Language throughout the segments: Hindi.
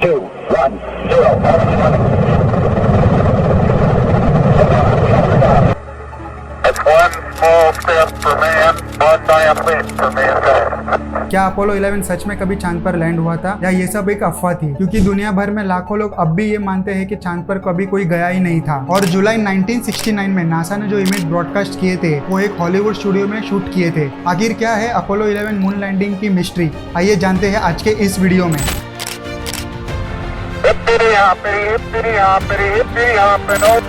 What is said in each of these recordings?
2, 1, 0. That's one small step for man, one giant leap for mankind. क्या अपोलो 11 सच में कभी चांद पर लैंड हुआ था या ये सब एक अफवाह थी? क्योंकि दुनिया भर में लाखों लोग अब भी ये मानते हैं कि चांद पर कभी कोई गया ही नहीं था। और जुलाई 1969 में नासा ने जो इमेज ब्रॉडकास्ट किए थे वो एक हॉलीवुड स्टूडियो में शूट किए थे। आखिर क्या है अपोलो 11 मून लैंडिंग की मिस्ट्री, आइए जानते हैं आज के इस वीडियो में। Hippity hoppity, hippity hoppin', oh.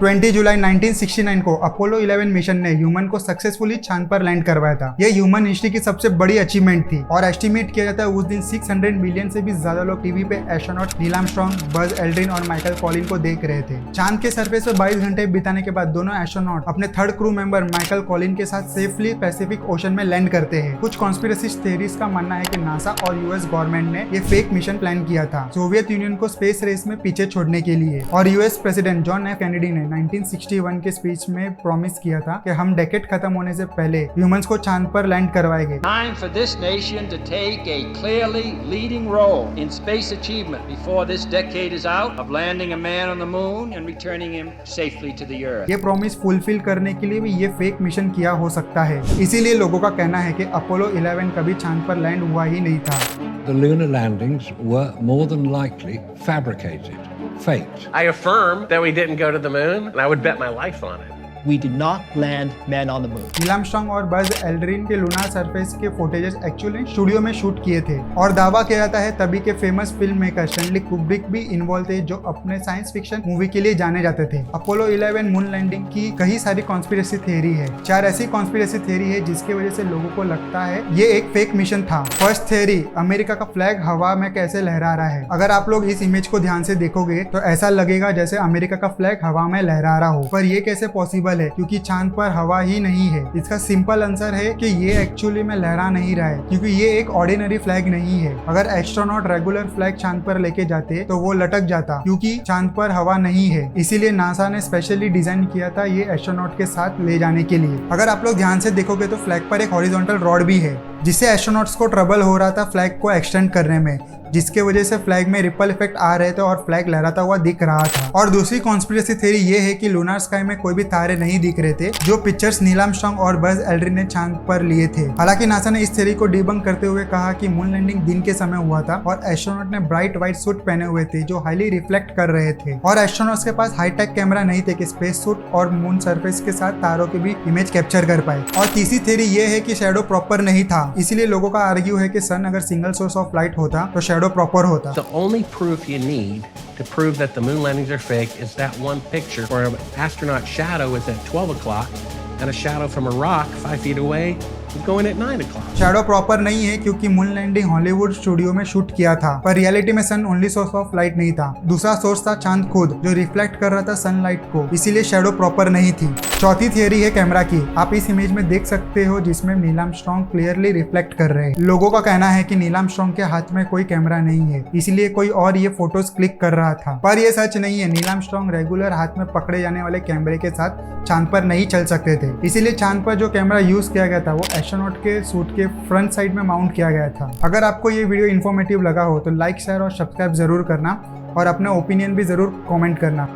20 जुलाई 1969 को अपोलो 11 मिशन ने ह्यूमन को सक्सेसफुली चांद पर लैंड करवाया था। यह ह्यूमन हिस्ट्री की सबसे बड़ी अचीवमेंट थी और एस्टिमेट किया जाता है उस दिन 600 मिलियन से भी ज्यादा लोग टीवी पे astronaut Neil Armstrong, Buzz Aldrin और माइकल कॉलिन को देख रहे थे। चांद के सरफेस पर 22 घंटे बिताने के बाद दोनों एस्ट्रोनॉट अपने third crew member Michael Colin के साथ सेफली पैसिफिक ओशन में लैंड करते हैं। कुछ कॉन्स्पिरेसी थ्योरीज का मानना है कि नासा और यूएस गवर्नमेंट ने ये फेक मिशन प्लान किया था सोवियत यूनियन को स्पेस रेस में पीछे छोड़ने के लिए। और US president John F Kennedy ने 1961 के स्पीच में प्रॉमिस किया था कि हम डेकेड खत्म होने से पहले ह्यूमंस को चांद पर लैंड करवाएंगे। Time for this nation to take a clearly leading role in space achievement before this decade is out, of landing a man on the moon and returning him safely to the earth. ये प्रॉमिस फुलफिल करने के लिए भी ये फेक मिशन किया हो सकता है। इसीलिए लोगों का कहना है कि अपोलो 11 कभी चांद पर लैंड हुआ ही नहीं था। The lunar landings were more than likely fabricated. Faked. I affirm that we didn't go to the moon, and I would bet my life on it. We did not land men on the moon. Neil Armstrong और बज एल्ड्रिन के लूनार सरफेस के फुटेजेस एक्चुअली स्टूडियो में शूट किए थे और दावा किया जाता है तभी के famous film maker Stanley Kubrick भी इन्वॉल्व थे जो अपने साइंस फिक्शन मूवी के लिए जाने जाते थे। अपोलो 11 मून लैंडिंग की कई सारी कॉन्स्पिरेसी थियरी है। 4 ऐसी कॉन्स्पिरेसी थियरी है जिसकी वजह से लोगों को लगता है ये एक फेक मिशन था। फर्स्ट थियरी, अमेरिका का फ्लैग हवा में कैसे लहरा रहा है। अगर आप लोग इस इमेज को ध्यान से देखोगे तो ऐसा लगेगा जैसे अमेरिका का फ्लैग हवा में लहरा रहा हो, पर ये कैसे पॉसिबल है क्योंकि चांद पर हवा ही नहीं है। इसका सिंपल आंसर है कि ये एक्चुअली में लहरा नहीं रहा है क्योंकि ये एक ऑर्डिनरी फ्लैग नहीं है। अगर एस्ट्रोनॉट रेगुलर फ्लैग चांद पर लेके जाते तो वो लटक जाता क्योंकि चांद पर हवा नहीं है। इसीलिए नासा ने स्पेशली डिजाइन किया था ये एस्ट्रोनॉट के साथ ले जाने के लिए। अगर आप लोग ध्यान से देखोगे तो फ्लैग पर एक हॉरिजॉन्टल रॉड भी है जिससे एस्ट्रोनॉट्स को ट्रबल हो रहा था फ्लैग को एक्सटेंड करने में, जिसके वजह से फ्लैग में रिपल इफेक्ट आ रहे थे और फ्लैग लहराता हुआ दिख रहा था। और दूसरी कॉन्स्पिरेसी थ्योरी ये है कि लूनार स्काई में कोई भी तारे नहीं दिख रहे थे जो पिक्चर्स नील आर्मस्ट्रांग और बज एल्ड्रिन ने चांद पर लिए थे। हालांकि नासा ने इस थ्योरी को डिबंक करते हुए कहा कि मून लैंडिंग दिन के समय हुआ था और एस्ट्रोनॉट ने ब्राइट व्हाइट सूट पहने हुए थे जो हाईली रिफ्लेक्ट कर रहे थे और एस्ट्रोनॉट्स के पास हाईटेक कैमरा नहीं थे कि स्पेस सूट और मून सरफेस के साथ तारों की भी इमेज कैप्चर कर पाए। और तीसरी थ्योरी ये है कि शैडो प्रॉपर नहीं था, इसीलिए लोगों का आर्ग्यू है कि सन अगर सिंगल सोर्स ऑफ लाइट होता तो शैडो प्रॉपर होता। The only proof you need to prove that the moon landings are fake is that one picture where an astronaut's shadow is at 12 o'clock and a shadow from a rock 5 feet away is going at 9 o'clock. Shadow proper नहीं है क्योंकि मून लैंडिंग हॉलीवुड स्टूडियो में शूट किया था, पर रियलिटी में सन ओनली सोर्स ऑफ लाइट नहीं था। दूसरा सोर्स था चांद खुद जो रिफ्लेक्ट कर रहा था सनलाइट को, इसीलिए शैडो प्रॉपर नहीं थी। चौथी थियरी है कैमरा की। आप इस इमेज में देख सकते हो जिसमें नील आर्मस्ट्रांग क्लियरली रिफ्लेक्ट कर रहे हैं। लोगों का कहना है कि नील आर्मस्ट्रांग के हाथ में कोई कैमरा नहीं है, इसलिए कोई और ये फोटोज क्लिक कर रहा था, पर ये सच नहीं है। नील आर्मस्ट्रांग रेगुलर हाथ में पकड़े जाने वाले कैमरे के साथ चांद पर नहीं चल सकते थे, इसीलिए चांद पर जो कैमरा यूज किया गया था वो एस्ट्रोनॉट के सूट के फ्रंट साइड में माउंट किया गया था। अगर आपको ये वीडियो इन्फॉर्मेटिव लगा हो तो लाइक, शेयर और सब्सक्राइब जरूर करना और अपना ओपिनियन भी जरूर कमेंट करना।